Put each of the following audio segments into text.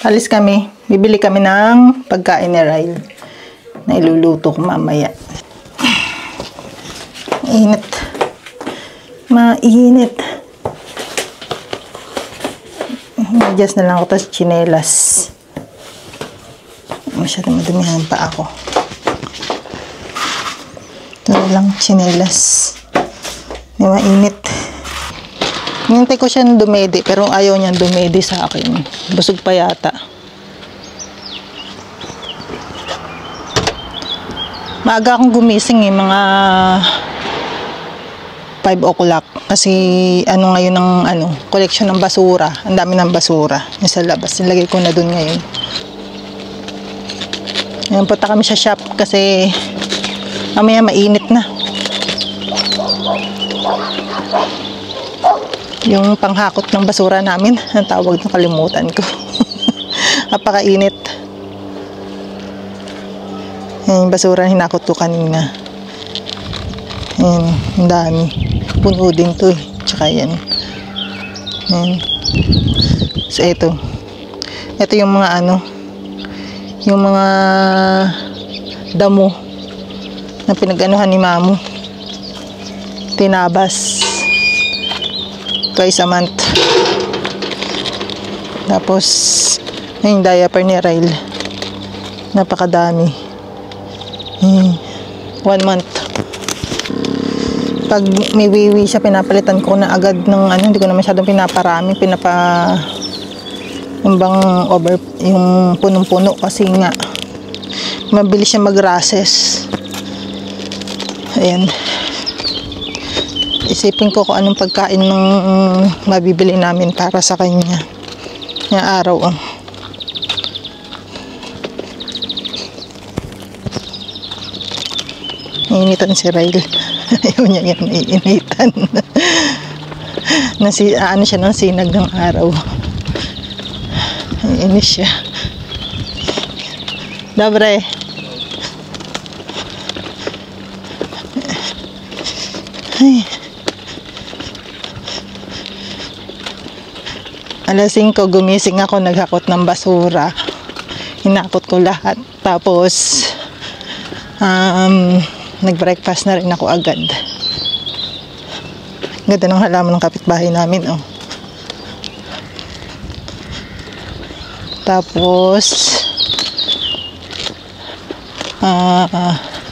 Alis kami. Bibili kami ng pagkain ni Ryle na iluluto ko mamaya. Init. Mainit. Adjust na lang ako, tapos chinelas. Masyadong madumihan pa ako. Ito lang, chinelas. May mainit. Hintay ko siya dumedi, pero ayaw niyang dumedi sa akin. Busog pa yata. Maaga akong gumising mga 5 o'clock. Kasi ano ngayon ng collection ng basura. Ang dami ng basura. Yung sa labas. Nilagay ko na dun ngayon. Ngayon punta kami sa shop kasi mamaya mainit na. Yung panghakot ng basura namin, ang tawag na kalimutan ko. Napakainit. Yung basura hinakot ko kanina. Ayan, ang dami. Puno din to eh. Tsaka yan. Ayan. So, ito. Ito yung mga yung mga damo na pinag-anuhan ni Mamu. Tinabas. Twice a month. Tapos, yung diaper ni Ryle. Napakadami. 1 month. Pag may wiwi siya, pinapalitan ko na agad ng hindi ko na masyadong pinaparami, yung bang yung punong-puno kasi nga mabilis siya mag-rashes. Ayan. Isipin ko kung anong pagkain ng mabibili namin para sa kanya ngayong araw. Initan si Ryle. Ayaw niya yan iinitan. Ano siya ng sinag ng araw. Inis siya. Dobre. Ay. Alas 5 gumising ako, naghakot ng basura. Hinakot ko lahat. Tapos nag-breakfast na rin ako agad. Ganda ng halaman ng kapitbahay namin, Tapos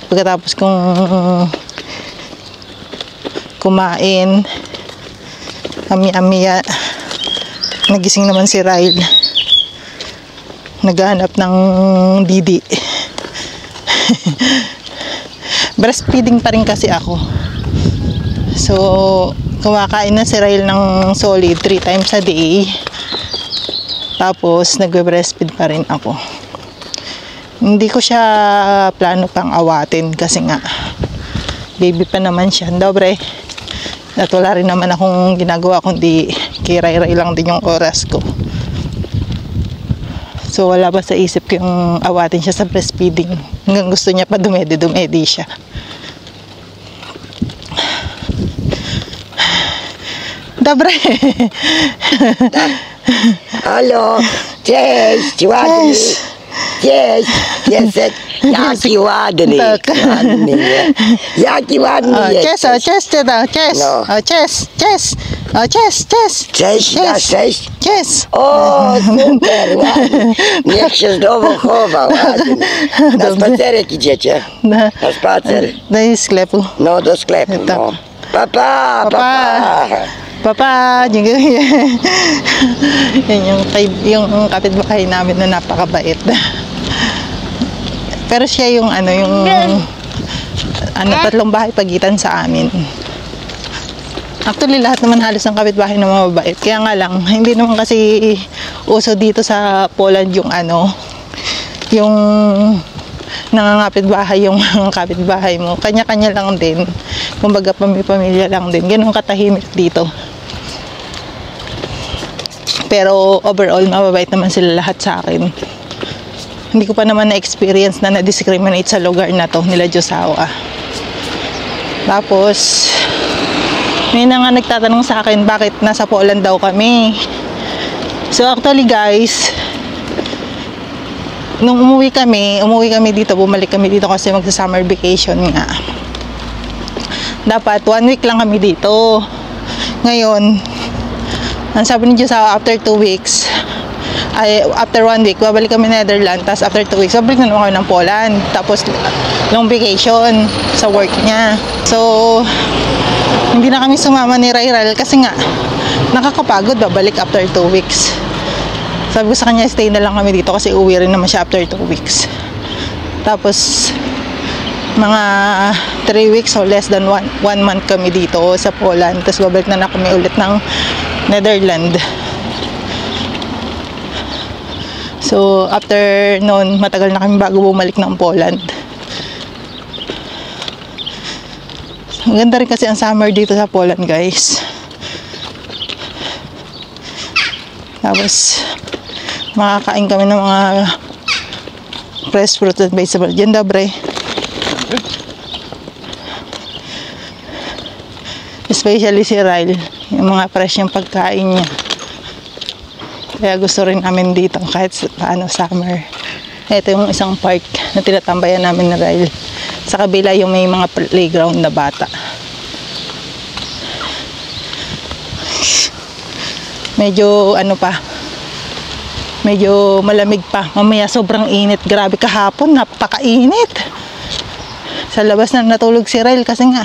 pagkatapos kong kumain, ami-ami, nagising naman si Ryle. Naghahanap ng didi. Breastfeeding pa rin kasi ako. So, kumakain na si Ryle ng solid 3 times a day. Tapos, nagbe-breastfeed pa rin ako. Hindi ko siya plano pang awatin kasi nga, baby pa naman siya. Dobre. At wala rin naman akong ginagawa kundi kiray-ray lang din yung oras ko. So, wala ba sa isip ko yung awatin siya sa breastfeeding. Hanggang gusto niya pa dumedi siya. Dobre. Halo, cześć, ładnie. Cześć, piesek, jaki ładny. Jaki ładny jesteś. Cześć, cześć. No. Cześć. Cześć, na cześć. Cześć. O, super, ładnie. Niech się zdrowo chowa, ładnie. Na spacerek idziecie. Na spacer. Do sklepu. No, do sklepu, no. Papa. Papa, yan yung kapitbahay namin na napakabait. Pero siya yung tatlong bahay pagitan sa amin. Actually, lahat naman halos ng kapitbahay na mababait. Kaya nga lang, hindi naman kasi uso dito sa Poland yung yung nangangapit bahay yung kapitbahay mo. Kanya-kanya lang din. Kumbaga, pamilya lang din. Ganun katahimik dito. Pero overall, mababait naman sila lahat sa akin. Hindi ko pa naman na-experience na na-discriminate sa lugar na to, nila Josawa. Tapos, may na nga nagtatanong sa akin bakit nasa Poland daw kami. So actually guys, nung umuwi kami dito, bumalik kami dito kasi magsa-summer vacation nga. Dapat 1 week lang kami dito. Ngayon, ang sabi ni Diyos, after 2 weeks, after 1 week, babalik kami Netherlands, tapos after 2 weeks, babalik na naman kami ng Poland. Tapos, long vacation sa work niya. So, hindi na kami sumama ni Rairal kasi nga, nakakapagod, babalik after 2 weeks. Sabi ko sa kanya, stay na lang kami dito kasi uwi rin naman siya after 2 weeks. Tapos, mga 3 weeks or less than 1 month kami dito sa Poland. Tapos, babalik na kami ulit ng Netherlands. So, after noon, matagal na kami bago bumalik ng Poland. Maganda rin kasi ang summer dito sa Poland, guys. Tapos, makakain kami ng mga fresh fruit and vegetable. Diyan, Dabre. Especially si Ryle, yung mga fresh yung pagkain niya. Kaya gusto rin namin dito kahit paano summer. Ito yung isang park na tinatambayan namin na Ryle. Sa kabila yung may mga playground na bata. Medyo ano pa, medyo malamig pa. Mamaya sobrang init. Grabe kahapon, napakainit. Sa labas na natulog si Ryle kasi nga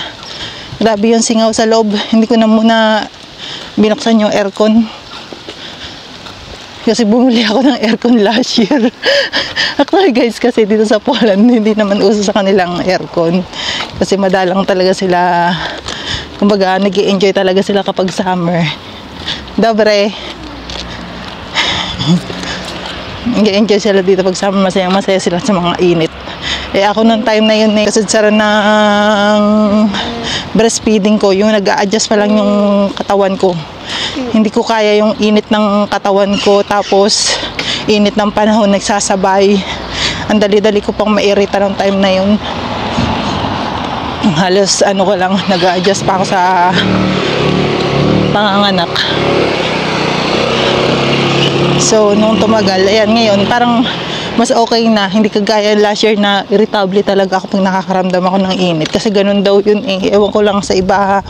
grabe yung singaw sa loob. Hindi ko na muna binuksan yung aircon. Kasi bumili ako ng aircon last year. Actually guys, kasi dito sa Poland, hindi naman uso sa kanilang aircon. Kasi madalang talaga sila, kumbaga, nag-i-enjoy talaga sila kapag summer. Dobre. Nag-i-enjoy sila dito pag summer, masaya sila sa mga init. Eh ako nung time na yun, kasadsaran ng breastfeeding ko, yung nag-a-adjust pa lang yung katawan ko. Hindi ko kaya yung init ng katawan ko, tapos init ng panahon nagsasabay. Ang dali-dali ko pang mairita ng time na yun. Halos ano ko lang, nag-a-adjust pa ako sa panganganak. So nung tumagal, ayan ngayon parang mas okay na, hindi kagaya last year na irritable talaga ako pag nakakaramdam ako ng init. Kasi ganun daw yun eh. Ewan ko lang sa iba.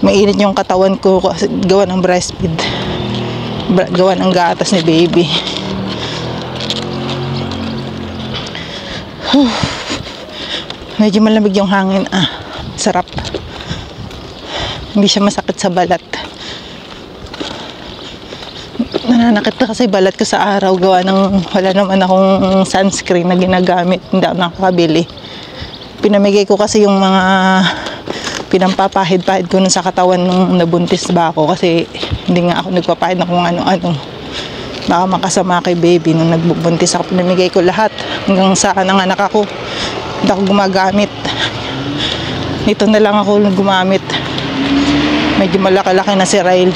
Mainit yung katawan ko kasi gawa ng breastfeed. Gawa ng gatas ni baby. Medyo malamig yung hangin. Sarap. Hindi siya masakit sa balat. Nananakit na kasi balat ko sa araw gawa ng wala naman akong sunscreen na ginagamit, hindi ako nakakabili. Pinamigay ko kasi yung mga pinampapahid-pahid ko nun sa katawan nung nabuntis ba ako kasi hindi nga ako nagpapahid na kung ano-ano. Baka makasama kay baby nung nagbubuntis ako. Pinamigay ko lahat hanggang sa nanganak ako. Hindi ako gumagamit. Ito na lang ako gumamit. Medyo malaki-laki na si Ryle.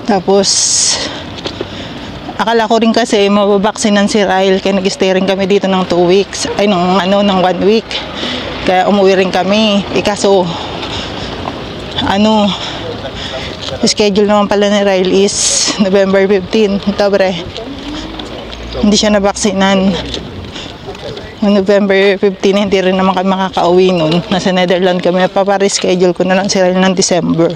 Tapos, akala ko rin kasi mababaksinan si Ryle kaya nag-stay rin kami dito ng 2 weeks. Ay, ng 1 week. Kaya umuwi rin kami. Kaso, schedule naman pala ni Ryle is November 15. Tabre. Hindi siya nabaksinan. November 15, hindi rin naman kami makaka-uwi nun. Nasa Netherlands kami. Papareschedule ko na lang si Ryle ng December.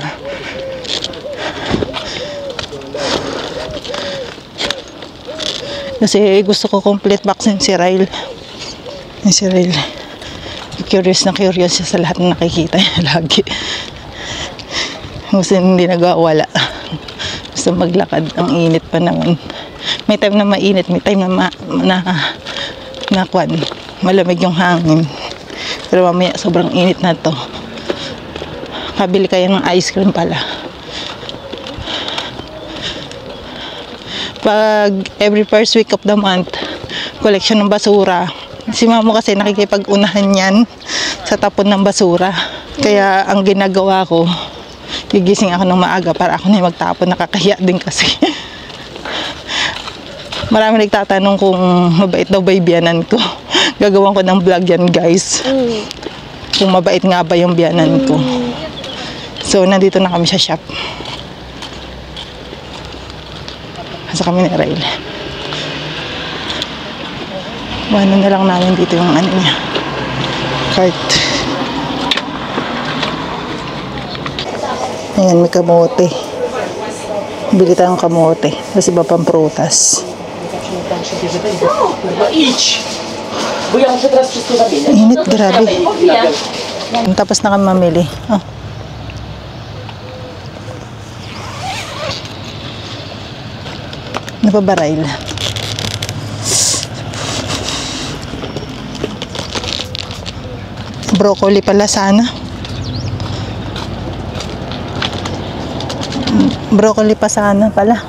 Kasi gusto ko complete vaccine si Ryle. Si Ryle. Curious na curious siya sa lahat na nakikita niya lagi. Gusto hindi nagawala. Gusto maglakad. Ang init pa naman. May time na mainit, may time na malamig yung hangin. Pero mamaya sobrang init na to. Kabili kayo ng ice cream pala. Pag every first week of the month, collection ng basura. Si mamo kasi nakikipag-unahan yan sa tapon ng basura. Kaya ang ginagawa ko, gigising ako ng maaga para ako na magtapon. Nakakahiya din kasi. Marami nagtatanong kung mabait daw ba yung biyanan ko. Gagawin ko ng vlog yan, guys. kung mabait nga ba yung biyanan ko. So, nandito na kami sa shop. Nasa kami ni Rail. Ano na lang namin dito yung ano niya. Cart. Ayan, may kamote. Bili tayong kamote. Kasi iba pang prutas. Init, grabe. Tapos na kami mamili. Oh. Napabaril. Broccoli pala sana. Broccoli pa sana pala.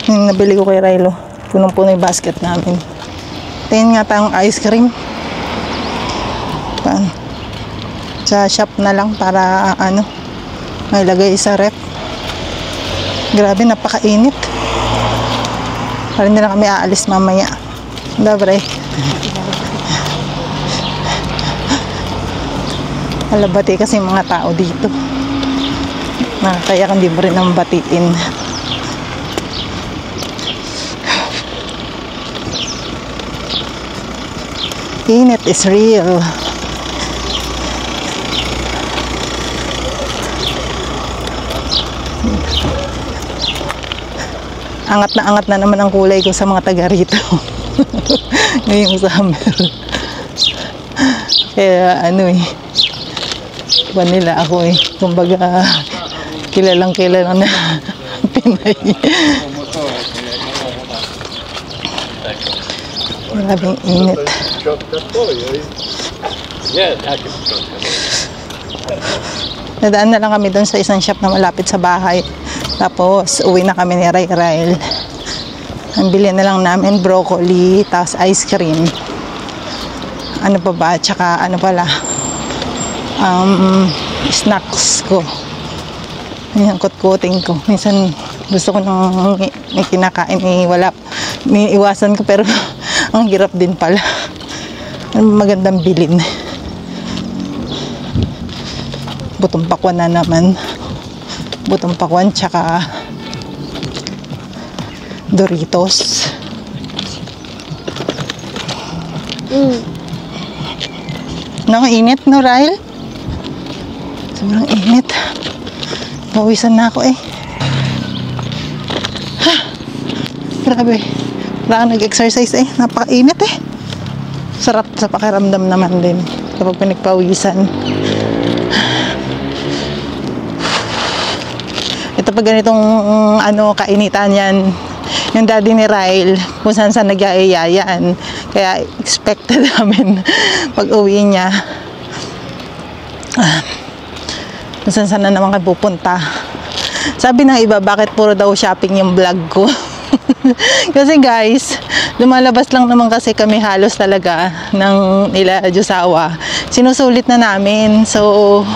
Yung nabili ko kay Rilo. Punong-puno yung basket namin. Tingin nga tayong ice cream. Sa shop na lang para ano, may lagay sa rep. Grabe, napakainit. Parang hindi na kami aalis mamaya. Dabre. Alabati kasi mga tao dito. Kaya hindi mo rin ang batiin. Init is real. Angat na naman ang kulay ko sa mga taga rito. Ngayong summer. Kaya ano eh, vanilla ako eh. Kumbaga, kilalang na Pinay. Maraming init. Nadaan na lang kami doon sa isang shop na malapit sa bahay. Tapos, uwi na kami ni Rail. Ang bili na lang namin broccoli, tapos ice cream. Ano pa ba? Tsaka ano pala? Snacks ko. Yung kot-koting ko. Minsan gusto ko nang may kinakain, wala. May iwasan ko pero ang hirap din pala. Magandang bilin. Butong pakwan na naman. Butong pakwan tsaka Doritos. Init, no, Ryle? Sobrang init. Pawisan na ako eh. Ha! Grabe. Parang nag-exercise eh. Napakainit eh. Sarap sa pakiramdam naman din kapag pinagpawisan. Ito pag ganitong kainitan yan, yung daddy ni Ryle, kung saan nag-iayayan. Kaya expected namin pag uwi niya. Kung saan na naman kayo pupunta. Sabi ng iba, bakit puro daw shopping yung vlog ko? Kasi guys, lumalabas lang naman kasi kami halos talaga ng nila Diyosawa. Sinusulit na namin. So,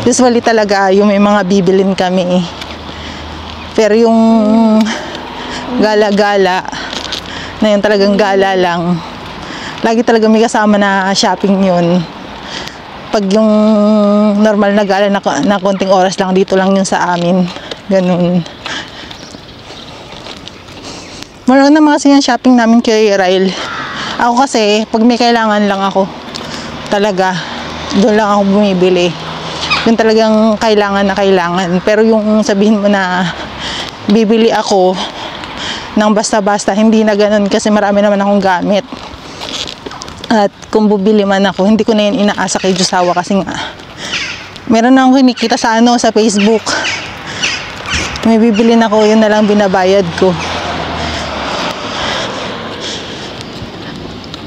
usually talaga yung may mga bibilin kami. Pero yung gala-gala, na yun talagang gala lang, lagi talaga may kasama na shopping yun. Pag yung normal na gala na konting oras lang, dito lang yun sa amin. Ganun. Marami naman kasi yung shopping namin kay Ryle. Ako kasi, pag may kailangan lang ako, talaga, doon lang ako bumibili. Yung talagang kailangan na kailangan. Pero yung sabihin mo na bibili ako ng basta-basta, hindi na ganun kasi marami naman akong gamit. At kung bubili man ako, hindi ko na yun inaasa kay Diyosawa kasi nga meron na akong kinikita sa sa Facebook. May bibili na ako, yun na lang binabayad ko.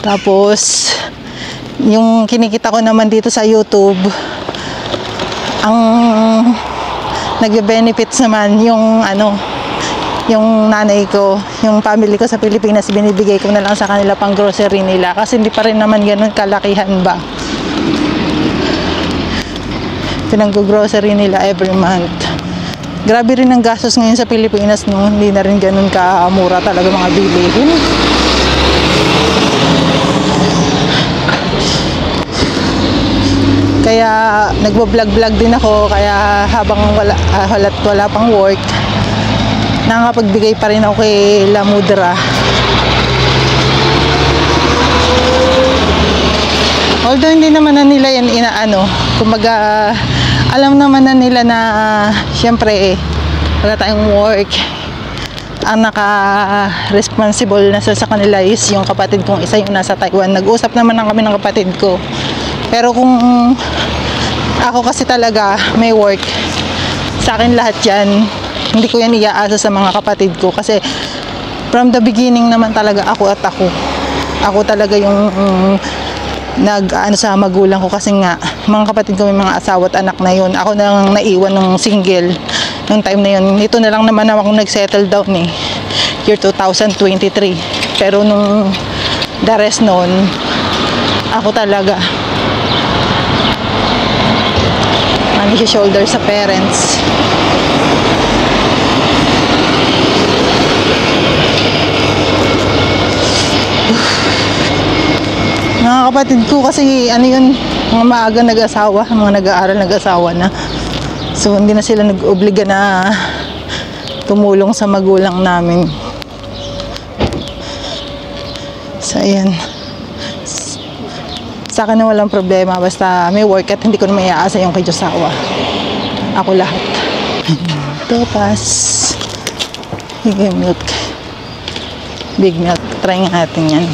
Tapos yung kinikita ko naman dito sa YouTube, ang nag-benefits naman yung yung nanay ko, yung family ko sa Pilipinas, binibigay ko na lang sa kanila pang grocery nila kasi hindi pa rin naman ganun kalakihan ba. Pinang-grocery nila every month. Grabe rin ang gastos ngayon sa Pilipinas, no? Hindi na rin ganun kamura talaga mga bilihin. Kaya nagbo-vlog-vlog din ako, kaya habang wala pang work, nakakapagbigay pa rin ako kay La Mudra. Although hindi naman na nila yan inaano, kumbaga alam naman na nila na syempre wala tayong work. Ang naka-responsible na sa kanila is yung kapatid kong isa, yung nasa Taiwan. Nag-usap naman kami ng kapatid ko. Pero kung ako kasi talaga may work, sa akin lahat yan, hindi ko yan iaasa sa mga kapatid ko. Kasi from the beginning naman talaga ako talaga yung nag-ano sa magulang ko, kasi nga mga kapatid ko may mga asawa at anak na yun. Ako nang naiwan ng single nung time na yun. Ito na lang naman ako nag-settle down year 2023. Pero nung the rest noon, ako talaga shoulder sa parents. Mga kapatid ko kasi ano yun, mga maaga nag-asawa, mga nag-aaral nag-asawa na. So hindi na sila nag-obliga na tumulong sa magulang namin. So ayan. Sa akin na walang problema, basta may work at hindi ko na may aasa yung kay Josawa. Ako lahat. Topas. Big milk. Big milk. Try nga natin yan.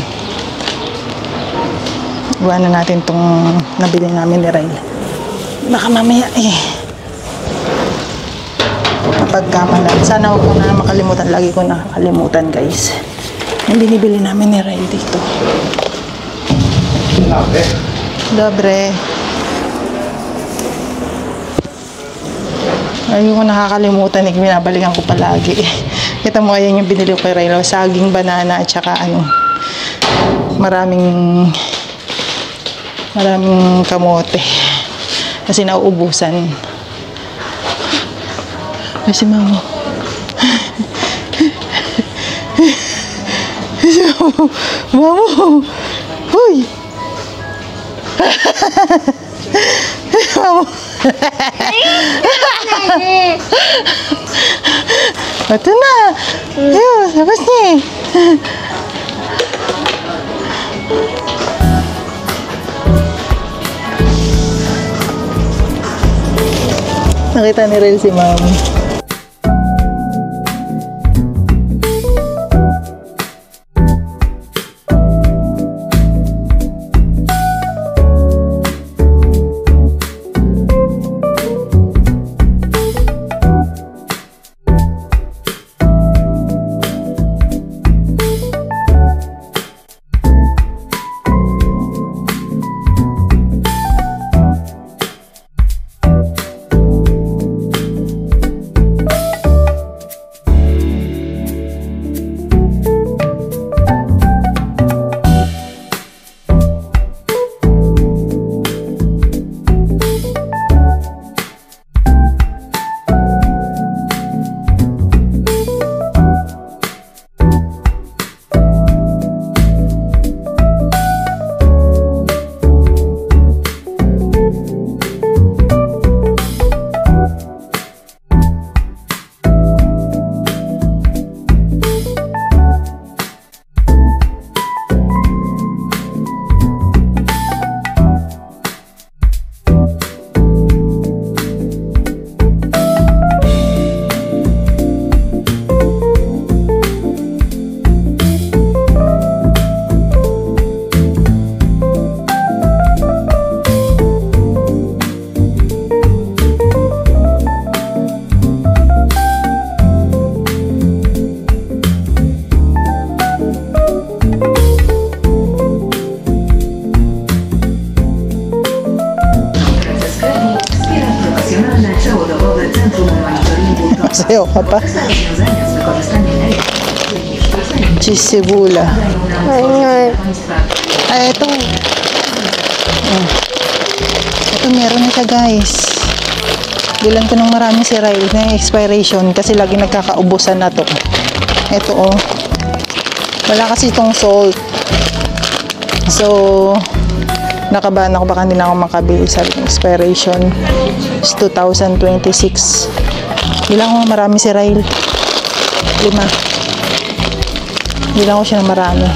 Iwanan natin itong nabili namin ni Ryle. Baka mamaya mapagkamalan. Sana huwag ko na makalimutan. Lagi ko nakakalimutan, guys. Yung binibili namin ni Ryle dito. Dobre. Ayun ko nakakalimutan, binabalikan ko palagi. Kita mo, ayan yung binili ko kay Ryle. Saging, banana, at saka maraming kamote. Kasi nauubusan. Ay, si Mamo. Mamo! Hoy! Mamo! Ito na! Ayun, labas niya eh. Nakita ni Ryle si Mami. Sayo ka pa. Chisibula. Ay, ito. Ito, meron na siya, guys. Bilan ko ng marami si Ryle na expiration kasi lagi nagkakaubusan na to. Ito, oh. Wala kasi itong salt. So, Nakabahan ako baka hindi na ako makabili sa expiration is 2026. Bilang ko marami si Rail. 5. Bilang ko siya na marami.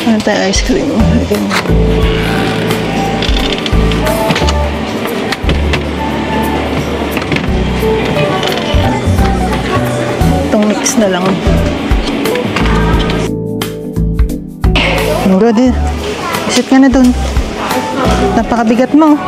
Ano tayo ice cream? Itong mix na lang. Go din. Sit ka na dun. Napakabigat mo.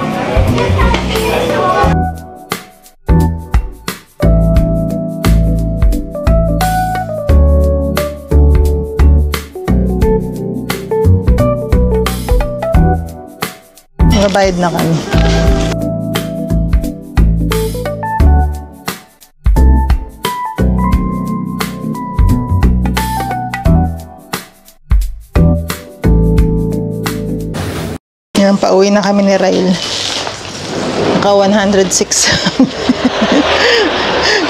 Nagabayad na kami. Yan, pauwi na kami ni Rail. Naka 106.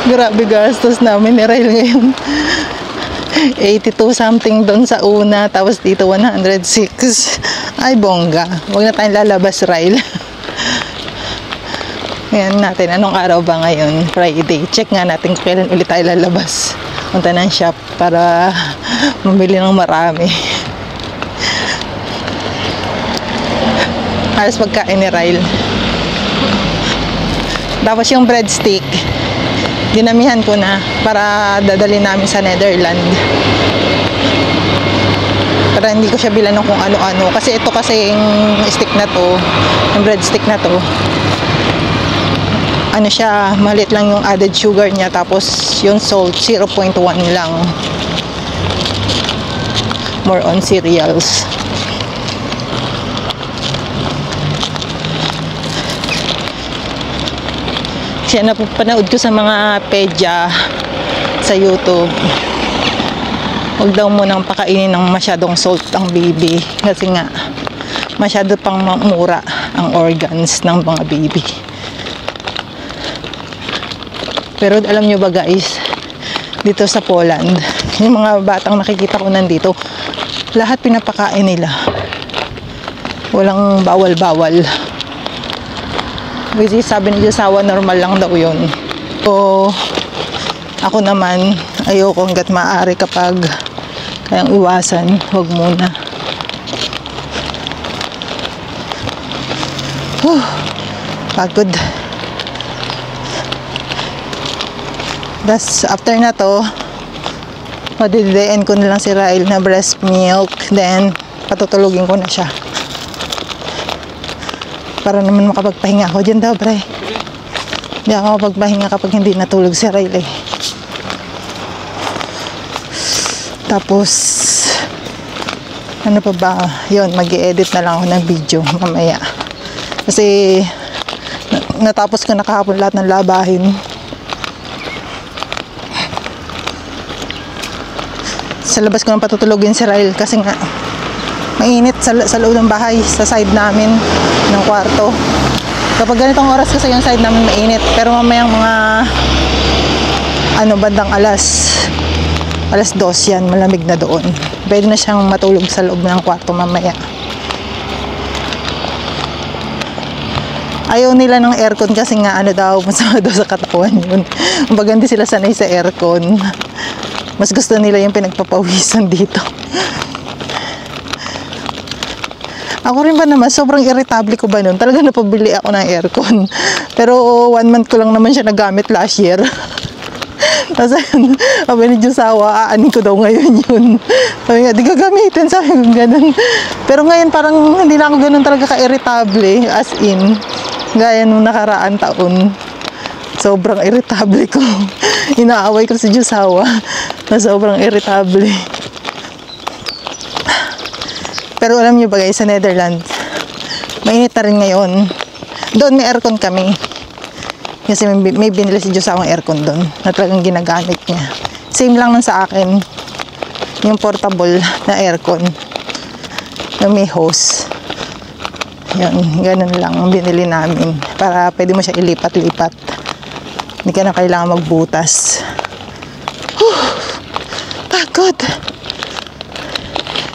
Grabe gastos namin ni Rail ngayon. 82 something doon sa una, tapos dito 106. Ay bongga, huwag na tayong lalabas, Rail. Ngayon natin, anong araw ba ngayon? Friday. Check nga natin kung kailan ulit tayo lalabas. Punta ng shop para mamili ng marami. Halos pagkain ni Rail. Tapos yung breadstick, dinamihan ko na para dadali namin sa Netherlands. Para hindi ko siya bilan ng kung ano-ano. Kasi ito kasi yung stick na to, yung breadstick na to, ano siya, maliit lang yung added sugar niya. Tapos yung salt, 0.1 lang. More on cereals. Kasi napapanood ko sa mga pedya sa YouTube, huwag daw munang pakainin ng masyadong salt ang baby. Kasi nga, masyado pang mura ang organs ng mga baby. Pero alam nyo ba guys, dito sa Poland, yung mga batang nakikita ko nandito, lahat pinapakain nila. Walang bawal-bawal. Kasi sabi ni Josawa, normal lang daw yun. So, ako naman, ayoko hanggat maaari kapag kayang iwasan, huwag muna. Pagod. Das after na to, madididain ko na lang si Rail na breast milk, then patutulugin ko na siya. Para naman makapagpahinga ako. Diyan daw, Bray. Hindi ako makapagpahinga kapag hindi natulog si Rail eh. Tapos, ano pa ba? Yun, mag-i-edit na lang ako ng video mamaya. Kasi, natapos ko na kahapon lahat ng labahin. Sa labas ko nang patutulogin si Rail kasi nga, mainit sa loob ng bahay, sa side namin ng kwarto. Kapag ganitong oras kasi yung side namin mainit, pero mamayang mga bandang alas 2 yan, malamig na doon. Pwede na siyang matulog sa loob ng kwarto mamaya. Ayaw nila ng aircon kasi nga ano daw, masama daw sa katawan yun. Kumbaga hindi sila sanay sa aircon. Mas gusto nila yung pinagpapawisan dito. Ako rin ba naman, sobrang irritable ko ba nun? Talaga napabili ako ng aircon. Pero 1 month ko lang naman siya nagamit last year. Tapos sabi ni Josawa, aanin ko daw ngayon yun. Sabi nga, di gagamitin, sabi ko ganun. Pero ngayon parang hindi na ako ganun talaga ka-irritable, as in. Gaya nung nakaraan taon. Sobrang irritable ko. Inaaway ko si Josawa na sobrang irritable. Pero alam niyo ba guys, sa Netherlands, mainit na rin ngayon. Doon may aircon kami. Kasi may binili si Josawa ang aircon doon na talagang ginagamit niya. Same lang nun sa akin. Yung portable na aircon na may hose. Yun, ganun lang ang binili namin. Para pwede mo siya ilipat-lipat. Hindi ka na kailangan magbutas. Pagod!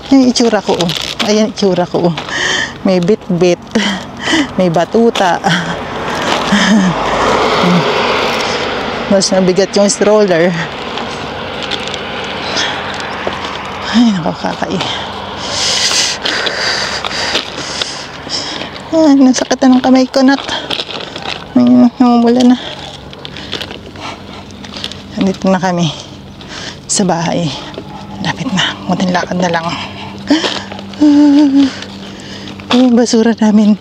Yung itsura ko. Ayan itsura ko. May bit-bit. May batuta. Mas nabigat yung stroller. Ay, nakakakai. Ay, nasakit na ng kamay ko, nak. Ay, namumula na. Nandito na kami sa bahay. Lapit na. Munting lakad na lang. Yung basura namin.